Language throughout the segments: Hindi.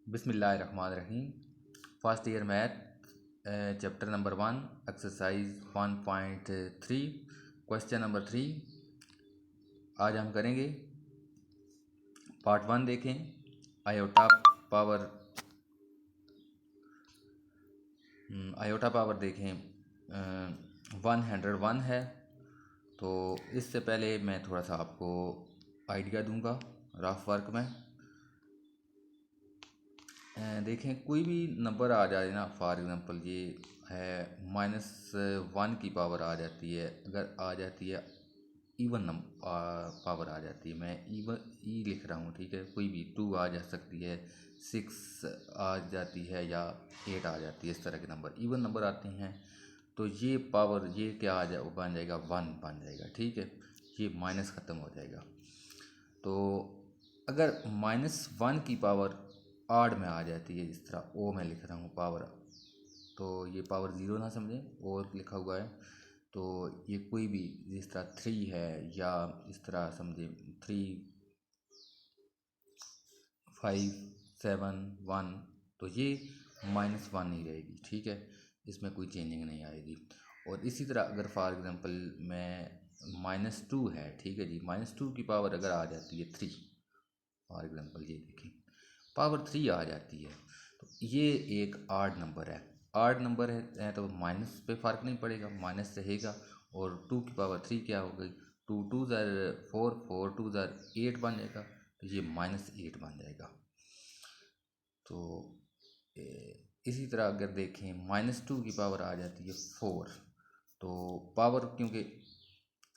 बिस्मिल्लाहिर्रहमानिर्रहीम। First year math chapter number 1 exercise 1.3 question number 3 आज हम करेंगे। पार्ट 1 देखें। आयोटा पावर देखें 101 है। तो इससे पहले मैं थोड़ा सा आपको आइडिया दूंगा रफ वर्क में। देखें कोई भी नंबर आ जाए ना, फॉर एग्ज़ाम्पल ये है -1 की पावर आ जाती है, अगर आ जाती है इवन पावर आ जाती है, मैं इवन लिख रहा हूँ, ठीक है। कोई भी 2 आ जा सकती है, 6 आ जाती है या 8 आ जाती है। इस तरह के नंबर इवन नंबर आते हैं तो ये पावर ये क्या आ जाए, बन जाएगा 1 बन जाएगा, ठीक है। ये माइनस ख़त्म हो जाएगा। तो अगर -1 की पावर आड़ में आ जाती है, इस तरह ओ मैं लिख रहा हूँ पावर, तो ये पावर ज़ीरो ना समझें, और लिखा हुआ है। तो ये कोई भी जिस तरह 3 है या इस तरह समझे 3, 5, 7, 1, तो ये -1 ही रहेगी, ठीक है। इसमें कोई चेंजिंग नहीं आएगी। और इसी तरह अगर फॉर एग्ज़ाम्पल मैं -2 है, ठीक है जी, -2 की पावर अगर आ जाती है 3, फॉर एग्ज़ाम्पल ये देखें पावर 3 आ जाती है, तो ये एक आड नंबर है। आड नंबर है तो माइनस पे फ़र्क नहीं पड़ेगा, माइनस रहेगा। और 2 की पावर 3 क्या हो गई, 2 2 ज़र 4, 4 2 ज़र 8 बन जाएगा, तो ये -8 बन जाएगा। तो इसी तरह अगर देखें -2 की पावर आ जाती है 4, तो पावर क्योंकि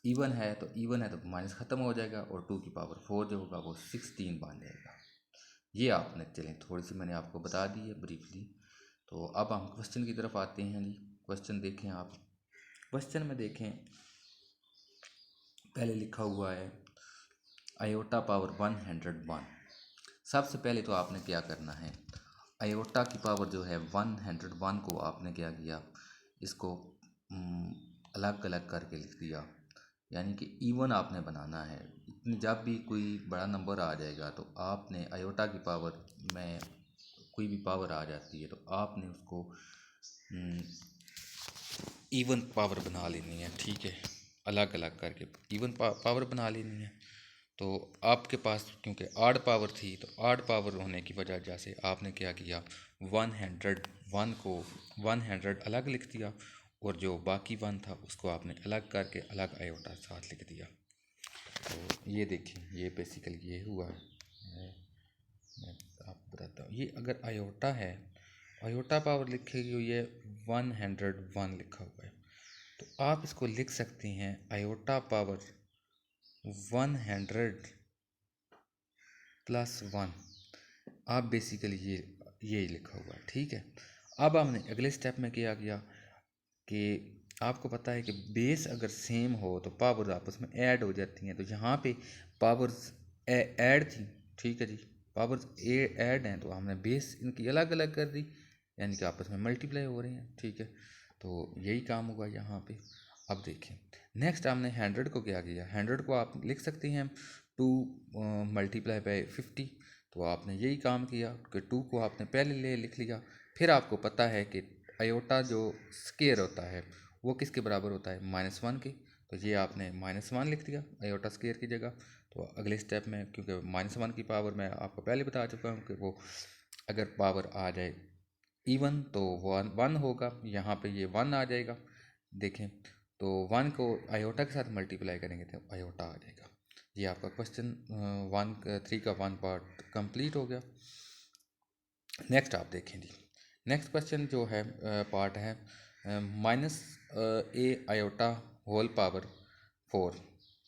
इवन है तो माइनस ख़त्म हो जाएगा, और 2 की पावर 4 जो होगा वो 16 बन जाएगा। ये आपने चलें थोड़ी सी मैंने आपको बता दी है ब्रीफली। तो अब हम क्वेश्चन की तरफ आते हैं जी। क्वेश्चन देखें आप। क्वेश्चन में देखें पहले लिखा हुआ है आयोटा पावर 101। सबसे पहले तो आपने क्या करना है, आयोटा की पावर जो है 101 को आपने क्या किया, इसको अलग अलग करके लिख दिया, यानी कि इवन आपने बनाना है। जब भी कोई बड़ा नंबर आ जाएगा तो आपने आयोटा की पावर में कोई भी पावर आ जाती है तो आपने उसको इवन पावर बना लेनी है, ठीक है। अलग अलग करके इवन पावर बना लेनी है। तो आपके पास क्योंकि आड पावर थी, तो आड पावर होने की वजह से आपने क्या किया, 101 को 100 अलग लिख दिया, और जो बाकी 1 था उसको आपने अलग करके अलग आयोटा साथ लिख दिया। तो ये देखिए, ये बेसिकली ये हुआ है। मैं आपको बताता हूँ, ये अगर आयोटा है, आयोटा पावर लिखी हुई है 101 लिखा हुआ है, तो आप इसको लिख सकते हैं आयोटा पावर 100 प्लस 1। आप बेसिकली ये लिखा हुआ है, ठीक है। अब हमने अगले स्टेप में क्या किया कि आपको पता है कि बेस अगर सेम हो तो पावर्स आपस में ऐड हो जाती हैं। तो यहाँ पे पावर्स ऐड थी, ठीक है जी, पावर्स ऐड हैं, तो हमने बेस इनकी अलग अलग कर दी, यानी कि आपस में मल्टीप्लाई हो रही हैं, ठीक है। तो यही काम हुआ यहाँ पे। अब देखें नेक्स्ट हमने 100 को क्या किया, 100 को आप लिख सकते हैं 2 मल्टीप्लाई बाई 50। तो आपने यही काम किया कि 2 को आपने पहले ले लिख लिया। फिर आपको पता है कि आयोटा जो स्केयर होता है वो किसके बराबर होता है, -1 के। तो ये आपने -1 लिख दिया आयोटा स्केयर की जगह। तो अगले स्टेप में क्योंकि -1 की पावर मैं आपको पहले बता चुका हूँ कि वो अगर पावर आ जाए इवन तो 1 होगा, यहाँ पे ये 1 आ जाएगा। देखें तो 1 को आयोटा के साथ मल्टीप्लाई करेंगे तो आयोटा आ जाएगा। ये आपका क्वेश्चन 3 का 1 पार्ट कंप्लीट हो गया। नेक्स्ट आप देखें जी, नेक्स्ट क्वेश्चन जो है पार्ट है -a iota whole power 4,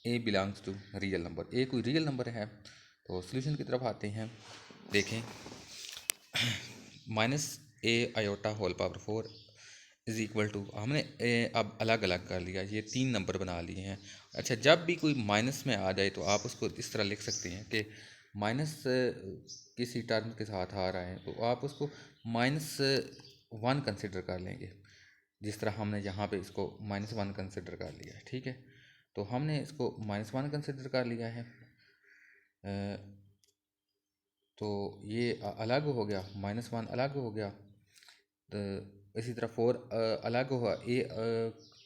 a belongs to real number. a कोई रियल नंबर है। तो सॉल्यूशन की तरफ आते हैं। देखें -a iota whole power 4 is equal to, हमने अब अलग अलग कर लिया, ये 3 नंबर बना लिए हैं। अच्छा, जब भी कोई माइनस में आ जाए तो आप उसको इस तरह लिख सकते हैं कि माइनस किसी टर्म के साथ आ रहा है तो आप उसको -1 कंसिडर कर लेंगे। जिस तरह हमने यहाँ पे इसको -1 कंसिडर कर लिया है, ठीक है। तो हमने इसको -1 कंसिडर कर लिया है। तो ये अलग हो गया, -1 अलग हो गया। तो इसी तरह 4 अलग हुआ,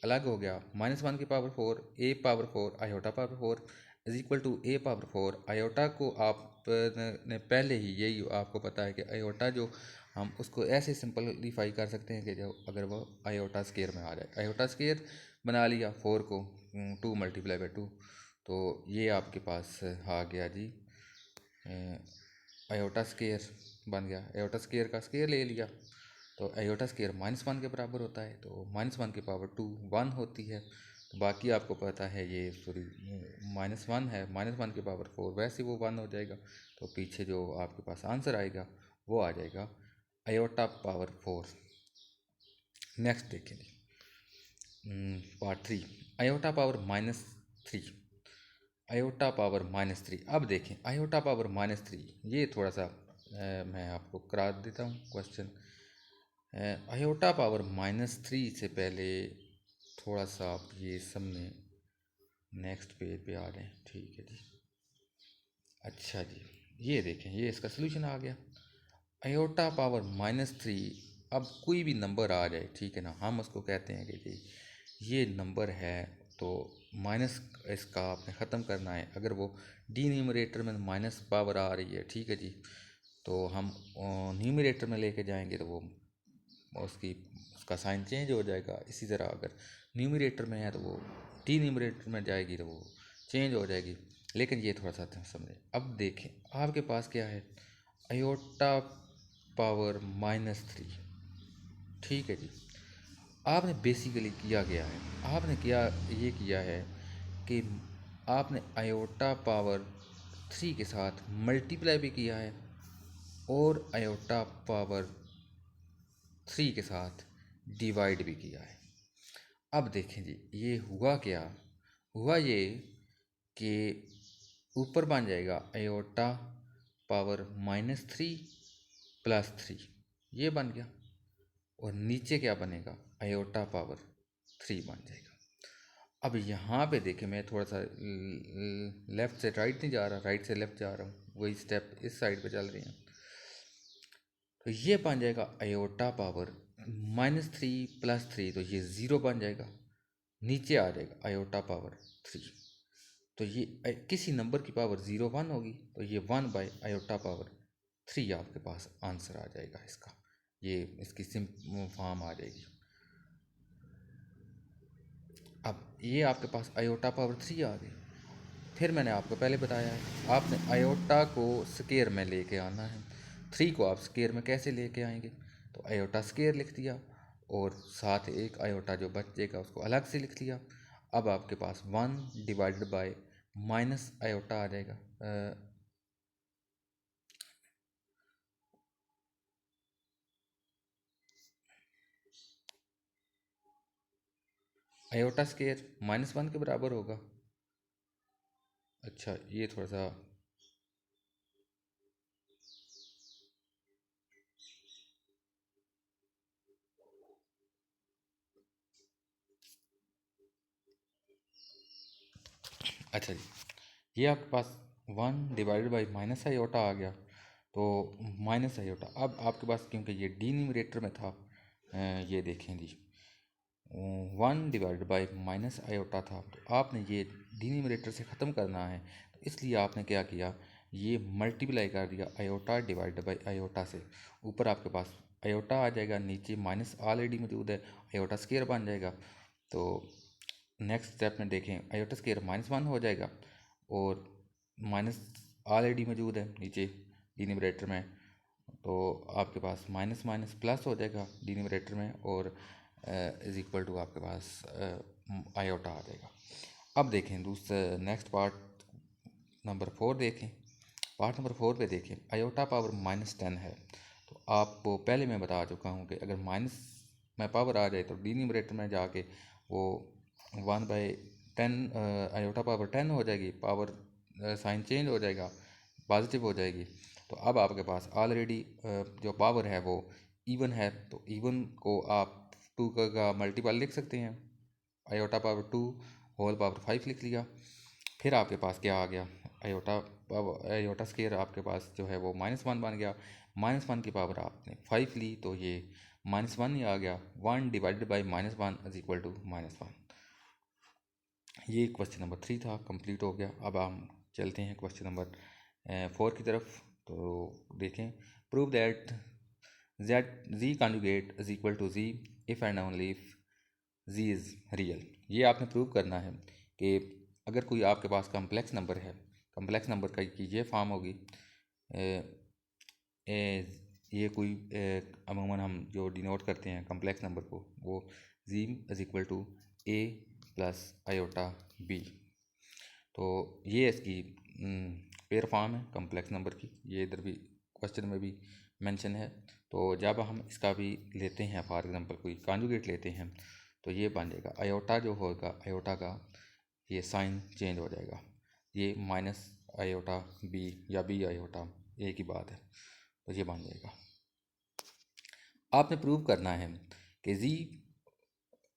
अलग हो गया, -1 की power 4 a power 4 iota power 4 is equal to a power 4 iota को आप ने पहले ही यही आपको पता है कि आयोटा जो हम उसको ऐसे सिंपलीफाई कर सकते हैं कि जो अगर वो आयोटा स्केयर में आ जाए, आयोटा स्केयर बना लिया 4 को 2 मल्टीप्लाई बाई 2, तो ये आपके पास आ गया जी आयोटा स्केयर बन गया। आयोटा स्केयर का स्केयर ले लिया तो आयोटा स्केयर -1 के बराबर होता है, तो -1 की पावर 2 1 होती है। तो बाकी आपको पता है ये सॉरी -1 है, -1 की पावर 4 वैसे वो 1 हो जाएगा। तो पीछे जो आपके पास आंसर आएगा वो आ जाएगा आयोटा पावर 4। नेक्स्ट देखें part 3 iota power -3, iota power -3। अब देखें आयोटा पावर -3, ये थोड़ा सा मैं आपको करा देता हूँ क्वेश्चन। आयोटा पावर -3 से पहले थोड़ा सा आप ये समझें, नेक्स्ट पेज पे आ जाएं, ठीक है जी। अच्छा जी, ये देखें ये इसका सोल्यूशन आ गया। आयोटा पावर -3, अब कोई भी नंबर आ जाए, ठीक है ना, हम उसको कहते हैं कि जी ये नंबर है, तो माइनस इसका आपने ख़त्म करना है। अगर वो न्यूमरेटर में माइनस पावर आ रही है, ठीक है जी, तो हम न्यूमरेटर में लेके जाएंगे तो वो उसकी उसका साइन चेंज हो जाएगा। इसी तरह अगर न्यूमरेटर में है तो वो न्यूमरेटर में जाएगी तो वो चेंज हो जाएगी। लेकिन ये थोड़ा सा समझें। अब देखें आपके पास क्या है, आयोटा पावर -3, ठीक है जी। आपने बेसिकली किया गया है, आपने किया है कि आपने आयोटा पावर 3 के साथ मल्टीप्लाई भी किया है और आयोटा पावर 3 के साथ डिवाइड भी किया है। अब देखें जी ये हुआ क्या, हुआ ये कि ऊपर बन जाएगा आयोटा पावर -3 +3, ये बन गया, और नीचे क्या बनेगा आयोटा पावर 3 बन जाएगा। अब यहाँ पे देखें मैं थोड़ा सा लेफ़्ट से राइट नहीं जा रहा, राइट से लेफ़्ट जा रहा हूँ, वही स्टेप इस साइड पे चल रही हैं। तो ये बन जाएगा आयोटा पावर -3 +3, तो ये 0 बन जाएगा, नीचे आ जाएगा आयोटा पावर 3। तो ये किसी नंबर की पावर 0 1 होगी, तो ये 1 बाई आयोटा पावर 3 आपके पास आंसर आ जाएगा इसका, ये इसकी सिम फॉर्म आ जाएगी। अब ये आपके पास आयोटा पावर 3 आ गई। फिर मैंने आपको पहले बताया है आपने आयोटा को स्केयर में लेके आना है। 3 को आप स्केयर में कैसे लेके आएंगे, तो आयोटा स्केयर लिख दिया और साथ एक आयोटा जो बचेगा उसको अलग से लिख लिया। अब आपके पास 1 डिवाइडेड बाय माइनस आयोटा आ जाएगा, आयोटा स्केयर -1 के बराबर होगा। अच्छा ये थोड़ा सा अच्छा जी, ये आपके पास 1 डिवाइडेड बाई माइनस आयोटा आ गया, तो माइनस आयोटा। अब आपके पास क्योंकि ये न्यूमरेटर में था, ये देखें जी 1 डिवाइडेड बाई माइनस आयोटा था, तो आपने ये न्यूमरेटर से ख़त्म करना है, तो इसलिए आपने क्या किया, ये मल्टीप्लाई कर दिया आयोटा डिवाइडेड बाई आयोटा से। ऊपर आपके पास आयोटा आ जाएगा, नीचे माइनस ऑलरेडी मौजूद है, आयोटा स्केयर बन जाएगा। तो नेक्स्ट स्टेप में देखें आयोटा स्केयर -1 हो जाएगा और माइनस ऑलरेडी मौजूद है नीचे डिनोमिनेटर में, तो आपके पास माइनस माइनस प्लस हो जाएगा डिनोमिनेटर में, और इज इक्वल टू आपके पास आयोटा आ जाएगा। अब देखें दूसरा नेक्स्ट पार्ट नंबर 4 देखें। पार्ट नंबर 4 पे देखें आयोटा पावर -10 है, तो आपको पहले मैं बता चुका हूँ कि अगर माइनस में पावर आ जाए तो डिनोमिनेटर में जाके वो 1/10 आयोटा पावर 10 हो जाएगी, पावर साइन चेंज हो जाएगा, पॉजिटिव हो जाएगी। तो अब आपके पास ऑलरेडी जो पावर है वो इवन है, तो इवन को आप 2 का मल्टीपल लिख सकते हैं, आयोटा पावर 2 होल पावर 5 लिख लिया। फिर आपके पास क्या आ गया, आयोटा पावर आयोटा स्केयर आपके पास जो है वो -1 बन गया। -1 की पावर आपने 5 ली तो ये -1 ही आ गया। 1 divided by -1 is equal to -1। ये क्वेश्चन नंबर 3 था, कंप्लीट हो गया। अब हम चलते हैं क्वेश्चन नंबर 4 की तरफ। तो देखें, prove that z conjugate is equal to z if and only if z is real। ये आपने प्रूव करना है कि अगर कोई आपके पास कम्प्लेक्स नंबर है, कम्प्लेक्स नंबर का की ये फॉर्म होगी, ये कोई अमूमन हम जो डिनोट करते हैं कम्प्लेक्स नंबर को, वो z is equal to a plus iota b। तो ये इसकी पेयर फॉर्म है कम्प्लेक्स नंबर की, ये इधर भी क्वेश्चन में भी मेंशन है। तो जब हम इसका भी लेते हैं, फॉर एग्जांपल कोई कॉन्जुगेट लेते हैं, तो ये बन जाएगा आयोटा जो होगा, आयोटा का ये साइन चेंज हो जाएगा, ये माइनस आयोटा बी या बी आयोटा, एक ही बात है। तो ये बन जाएगा। आपने प्रूव करना है कि जी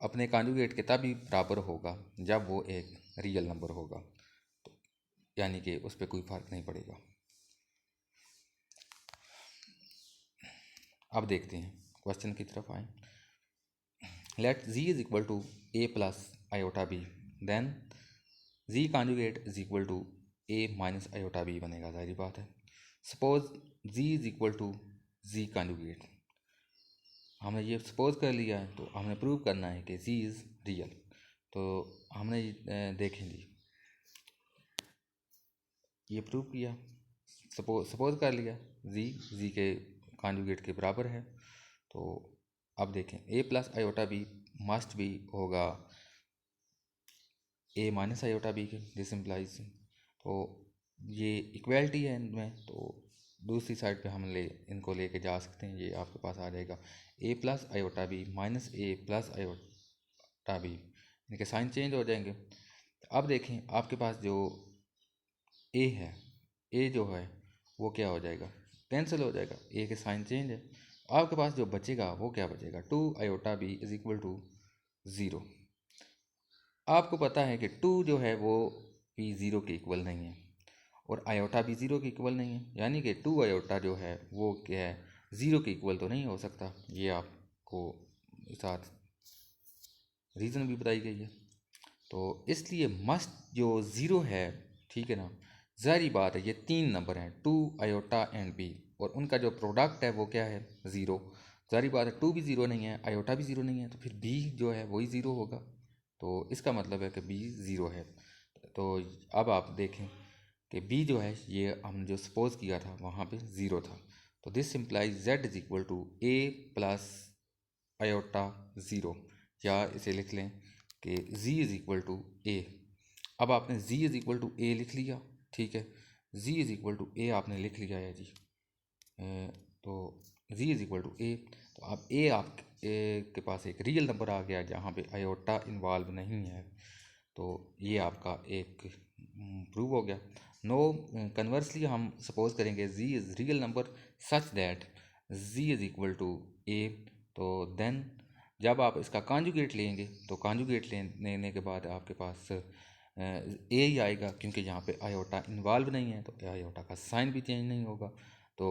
अपने कॉन्जुगेट के तभी बराबर होगा जब वो एक रियल नंबर होगा, तो यानी कि उस पर कोई फ़र्क नहीं पड़ेगा। अब देखते हैं क्वेश्चन की तरफ आए। Let z is equal to a plus iota B, then z conjugate is equal to a minus iota B बनेगा, जाहिर बात है। Suppose z is equal to z conjugate, हमने ये सपोज कर लिया है, तो हमने प्रूव करना है कि z इज़ रियल। तो हमने देखें जी, ये प्रूव किया, सपोज कर लिया z के कॉन्जुगेट के बराबर है। तो अब देखें a plus iota B must भी होगा a माइनस आयोटा बी के, दिस इम्प्लाइज। तो ये इक्वलिटी है इनमें, तो दूसरी साइड पे हम इनको लेके जा सकते हैं। ये आपके पास आ जाएगा a plus iota B minus a plus iota B, इनके साइन चेंज हो जाएंगे। अब देखें आपके पास जो a है, a जो है वो क्या हो जाएगा, कैंसिल हो जाएगा, a के साइन चेंज है। आपके पास जो बचेगा वो क्या बचेगा, 2 iota B is equal to 0। आपको पता है कि 2 जो है वो भी 0 के इक्वल नहीं है और आयोटा भी 0 के इक्वल नहीं है, यानी कि 2 आयोटा जो है वो क्या है, 0 के इक्वल तो नहीं हो सकता। ये आपको साथ रीज़न भी बताई गई है। तो इसलिए मस्ट जो 0 है, ठीक है ना, ज़ाहिर बात है ये 3 नंबर हैं 2 आयोटा एंड बी, और उनका जो प्रोडक्ट है वो क्या है, 0। ज़ाहिर बात है 2 भी 0 नहीं है, आयोटा भी 0 नहीं है, तो फिर बी जो है वही 0 होगा। तो इसका मतलब है कि बी 0 है। तो अब आप देखें कि बी जो है ये हम जो सपोज किया था वहाँ पे 0 था। तो this implies z is equal to a plus iota 0, या इसे लिख लें कि z is equal to a। अब आपने z is equal to a लिख लिया, ठीक है, z is equal to a आपने लिख लिया है जी। तो z is equal to a, तो अब a आप के पास एक रियल नंबर आ गया जहाँ पे आयोटा इन्वॉल्व नहीं है। तो ये आपका एक प्रूव हो गया। नो कन्वर्सली हम सपोज करेंगे z is real number such that z is equal to a। तो देन जब आप इसका कॉन्जुगेट लेंगे तो कॉन्जुगेट लेने के बाद आपके पास ए ही आएगा, क्योंकि यहाँ पे आयोटा इन्वॉल्व नहीं है, तो आयोटा का साइन भी चेंज नहीं होगा। तो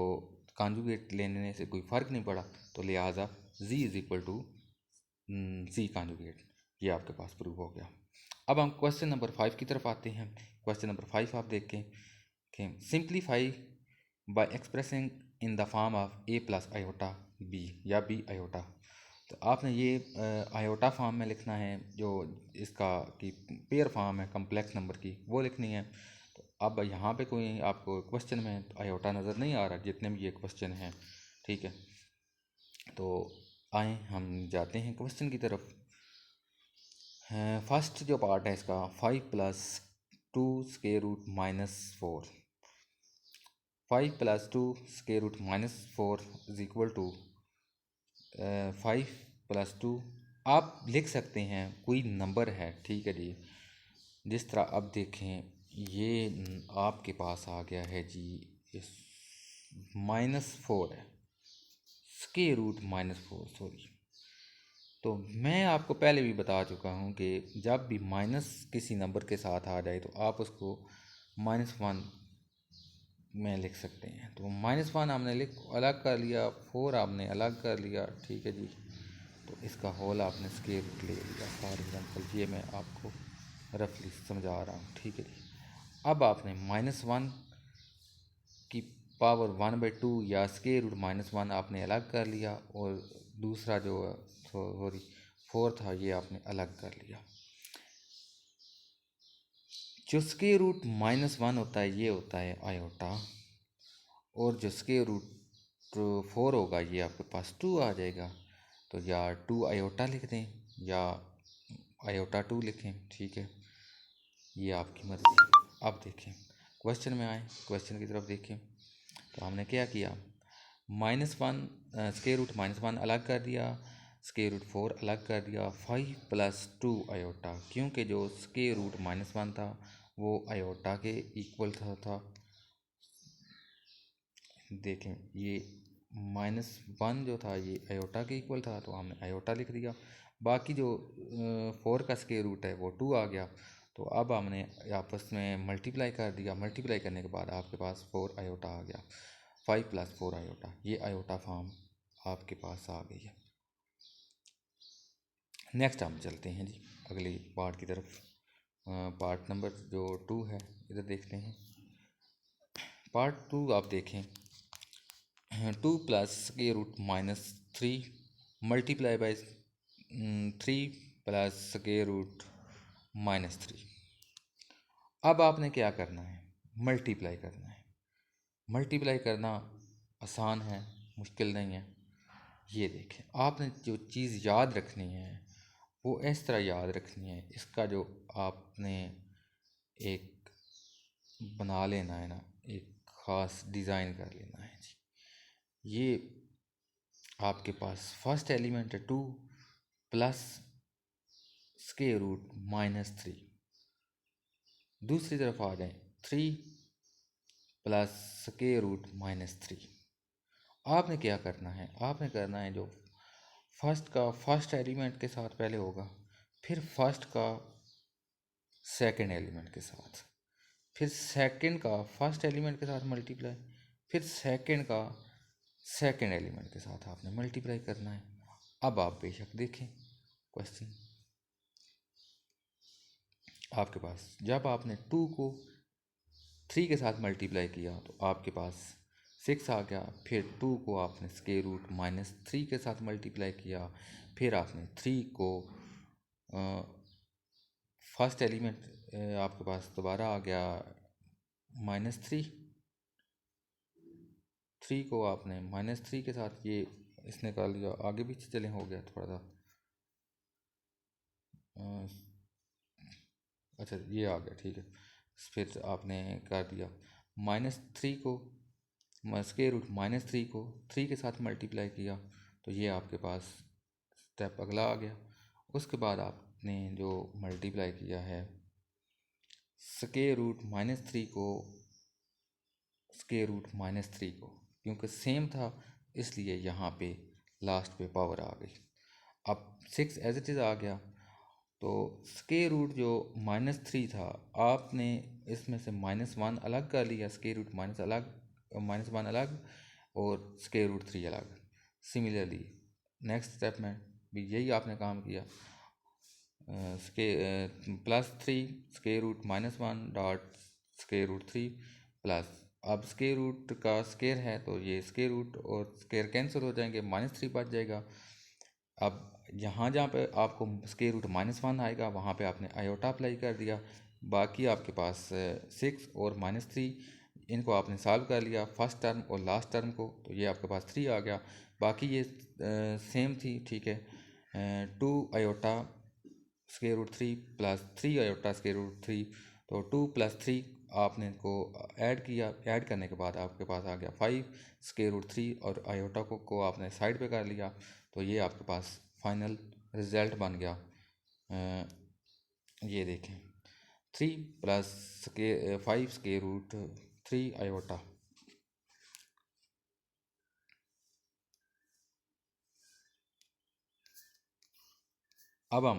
कॉन्जुगेट लेने से कोई फ़र्क नहीं पड़ा, तो लिहाजा z is equal to C conjugate, ये आपके पास प्रूव हो गया। अब हम क्वेश्चन नंबर 5 की तरफ आते हैं। क्वेश्चन नंबर 5 आप देखें कि simplify bye expressing in the form of a plus iota b या b आयोटा। तो आपने ये आयोटा फॉर्म में लिखना है, जो इसका की पेयर फॉर्म है कम्प्लेक्स नंबर की, वो लिखनी है। तो अब यहाँ पे कोई आपको क्वेश्चन में आयोटा नज़र नहीं आ रहा, जितने भी ये क्वेश्चन हैं, ठीक है। तो आए हम जाते हैं क्वेश्चन की तरफ। फर्स्ट जो पार्ट है इसका 5 plus 2 square root -4, 5 plus 2 square root -4 is equal to 5 plus 2। आप लिख सकते हैं कोई नंबर है, ठीक है जी। जिस तरह अब देखें ये आपके पास आ गया है जी, इस -4 है, स्क्वायर रूट -4, सॉरी। तो मैं आपको पहले भी बता चुका हूँ कि जब भी माइनस किसी नंबर के साथ आ जाए तो आप उसको -1 में लिख सकते हैं। तो -1 आपने अलग कर लिया, 4 आपने अलग कर लिया, ठीक है जी। तो इसका होल आपने स्क्वायर रूट ले लिया फॉर एग्जांपल, ये मैं आपको रफली समझा रहा हूँ, ठीक है जी। अब आपने -1 की पावर 1/2 या स्क्वायर रूट -1 आपने अलग कर लिया, और दूसरा जो सॉरी 4 था ये आपने अलग कर लिया। जो स्क्वायर रूट -1 होता है ये होता है आयोटा, और जो स्क्वायर रूट 4 होगा ये आपके पास 2 आ जाएगा। तो या 2 आयोटा लिख दें या आयोटा 2 लिखें, ठीक है, ये आपकी मर्ज़ी। अब देखें क्वेश्चन में आए, क्वेश्चन की तरफ देखें। तो हमने क्या किया, -1 स्क्वायर रूट -1 अलग कर दिया, स्क्वायर रूट 4 अलग कर दिया, 5 + 2 आयोटा, क्योंकि जो स्क्वायर रूट -1 था वो आयोटा के इक्वल था। देखें ये -1 जो था ये आयोटा के इक्वल था, तो हमने आयोटा लिख दिया। बाकी जो 4 का स्क्वायर रूट है वो 2 आ गया। तो अब हमने आपस में मल्टीप्लाई कर दिया, मल्टीप्लाई करने के बाद आपके पास 4 आयोटा आ गया, 5 + 4 आयोटा, ये आयोटा फॉर्म आपके पास आ गई है। नेक्स्ट हम चलते हैं जी अगले पार्ट की तरफ। पार्ट नंबर जो 2 है इधर देखते हैं। पार्ट 2 आप देखें, 2 + square root -3 multiply by 3 + square root -3। अब आपने क्या करना है, मल्टीप्लाई करना है। मल्टीप्लाई करना आसान है, मुश्किल नहीं है। ये देखें, आपने जो चीज़ याद रखनी है वो इस तरह याद रखनी है, इसका जो आपने एक बना लेना है ना, एक ख़ास डिज़ाइन कर लेना है जी। ये आपके पास फर्स्ट एलिमेंट है 2 + स्क्वायर रूट -3, दूसरी तरफ आ जाए 3 + स्क्वायर रूट -3। आपने क्या करना है, आपने करना है जो फर्स्ट का फर्स्ट एलिमेंट के साथ पहले होगा, फिर फर्स्ट का सेकंड एलिमेंट के साथ, फिर सेकंड का फर्स्ट एलिमेंट के साथ मल्टीप्लाई, फिर सेकंड का सेकंड एलिमेंट के साथ आपने मल्टीप्लाई करना है। अब आप बेशक देखें क्वेश्चन, आपके पास जब आपने 2 को 3 के साथ मल्टीप्लाई किया तो आपके पास 6 आ गया, फिर 2 को आपने स्क्वायर रूट -3 के साथ मल्टीप्लाई किया, फिर आपने 3 को फर्स्ट एलिमेंट आपके पास दोबारा आ गया -3, 3 को आपने -3 के साथ ये इसने कर लिया, आगे पीछे चले हो गया थोड़ा सा, अच्छा ये आ गया, ठीक है। फिर आपने कर दिया -3 को स्क्वायर रूट -3 को 3 के साथ मल्टीप्लाई किया, तो ये आपके पास स्टेप अगला आ गया। उसके बाद आपने जो मल्टीप्लाई किया है स्क्वायर रूट -3 को स्क्वायर रूट -3 को, क्योंकि सेम था इसलिए यहाँ पे लास्ट पे पावर आ गई। अब 6 एज इट इज़ आ गया, तो स्क्वायर रूट जो -3 था आपने इसमें से -1 अलग कर लिया, स्क्वायर रूट -1 अलग और स्क्वायर रूट 3 अलग। सिमिलरली नेक्स्ट स्टेप में भी यही आपने काम किया, +3 square root -1 dot square root 3 plus, अब स्क्वायर रूट का स्क्वायर है तो ये स्क्वायर रूट और स्क्वायर कैंसिल हो जाएंगे, -3 बच जाएगा। अब यहाँ जहाँ पे आपको स्क्वायर रूट -1 आएगा वहाँ पे आपने आयोटा अप्लाई कर दिया, बाकी आपके पास 6 और -3 इनको आपने सॉल्व कर लिया फर्स्ट टर्म और लास्ट टर्म को, तो ये आपके पास 3 आ गया। बाकी ये सेम थी, ठीक है। 2 iota square root 3 + 3 iota square root 3, तो 2 + 3 आपने को ऐड किया, ऐड करने के बाद आपके पास आ गया 5 स्क्वायर रूट 3 और आयोटा को आपने साइड पे कर लिया, तो ये आपके पास फाइनल रिजल्ट बन गया। ये देखें 3 + 5 स्क्वायर रूट 3 आयोटा। अब हम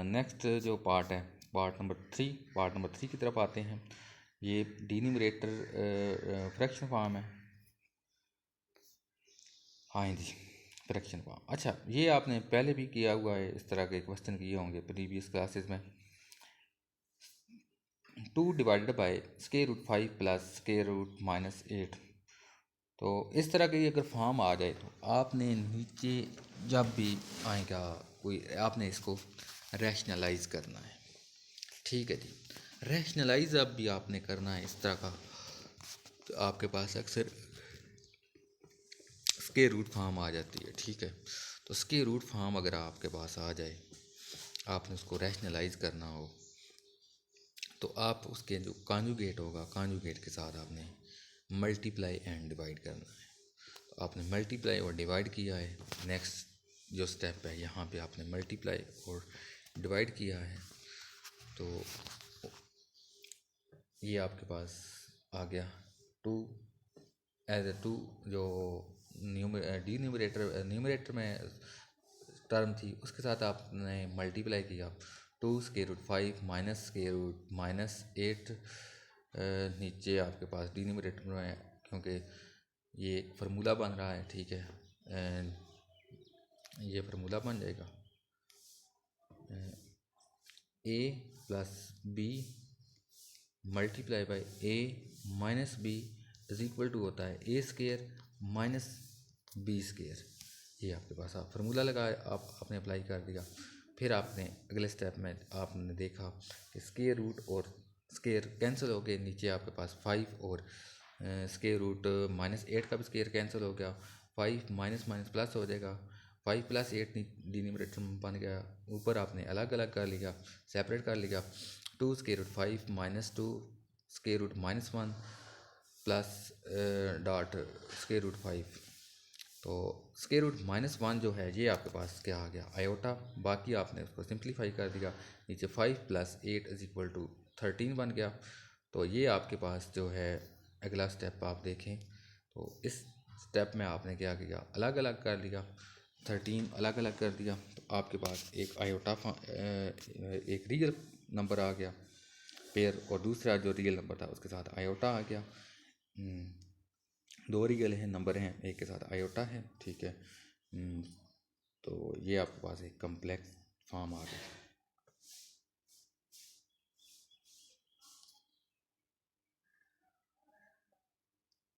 नेक्स्ट जो पार्ट है पार्ट नंबर 3 की तरफ आते हैं। ये डिनोमिनेटर फ्रैक्शन फॉर्म है। हाँ जी, फ्रैक्शन फॉर्म। अच्छा, ये आपने पहले भी किया हुआ है, इस तरह के क्वेश्चन किए होंगे प्रीवियस क्लासेस में। 2 divided by square root 5 plus square root -8। तो इस तरह के अगर फॉर्म आ जाए तो आपने नीचे जब भी आएगा कोई, आपने इसको रैशनलाइज करना है। ठीक है जी, रैशनलाइज अब भी आपने करना है इस तरह का। तो आपके पास अक्सर स्क्वायर रूट फॉर्म आ जाती है। ठीक है, तो स्क्वायर रूट फॉर्म अगर आपके पास आ जाए, आपने उसको रैशनलाइज करना हो, तो आप उसके जो कॉन्जुगेट होगा, कॉन्जुगेट के साथ आपने मल्टीप्लाई एंड डिवाइड करना है। तो आपने मल्टीप्लाई और डिवाइड किया है, नेक्स्ट जो स्टेप है यहाँ पे आपने मल्टीप्लाई और डिवाइड किया है, तो ये आपके पास आ गया 2 एज ए 2 जो न्यूमरेटर में टर्म थी उसके साथ आपने मल्टीप्लाई किया। 2 square root 5 minus square root -8 नीचे आपके पास डिनोमिनेटर में, क्योंकि ये एक फार्मूला बन रहा है। ठीक है, एंड ये फार्मूला बन जाएगा a plus B multiply by a minus B is equal to होता है a square minus B square. ये आपके पास आप फार्मूला लगाए, आपने अप्लाई कर दिया। फिर आपने अगले स्टेप में आपने देखा कि स्क्वायर रूट और स्क्वायर कैंसिल हो गए, नीचे आपके पास 5 और स्क्वायर रूट -8 का भी स्क्वायर कैंसिल हो गया, 5 माइनस माइनस प्लस हो जाएगा, 5 प्लस 8 डिनोमिनेटर में बन गया। ऊपर आपने अलग अलग कर लिया, सेपरेट कर लिया। 2 square root 5 minus 2 square root -1 plus dot square root 5। तो स्क्वायर रूट -1 जो है ये आपके पास क्या आ गया, आयोटा। बाकी आपने उसको सिंप्लीफाई कर दिया, नीचे 5 प्लस 8 इज इक्वल टू 13 बन गया। तो ये आपके पास जो है अगला स्टेप आप देखें तो इस स्टेप में आपने क्या किया, अलग अलग कर लिया, 13 अलग अलग कर दिया, तो आपके पास एक आयोटा एक रियल नंबर आ गया पेयर, और दूसरा जो रियल नंबर था उसके साथ आयोटा आ गया। दो रियल हैं नंबर हैं, एक के साथ आयोटा है। ठीक है, तो ये आपके पास एक कम्प्लेक्स फॉर्म आ गया।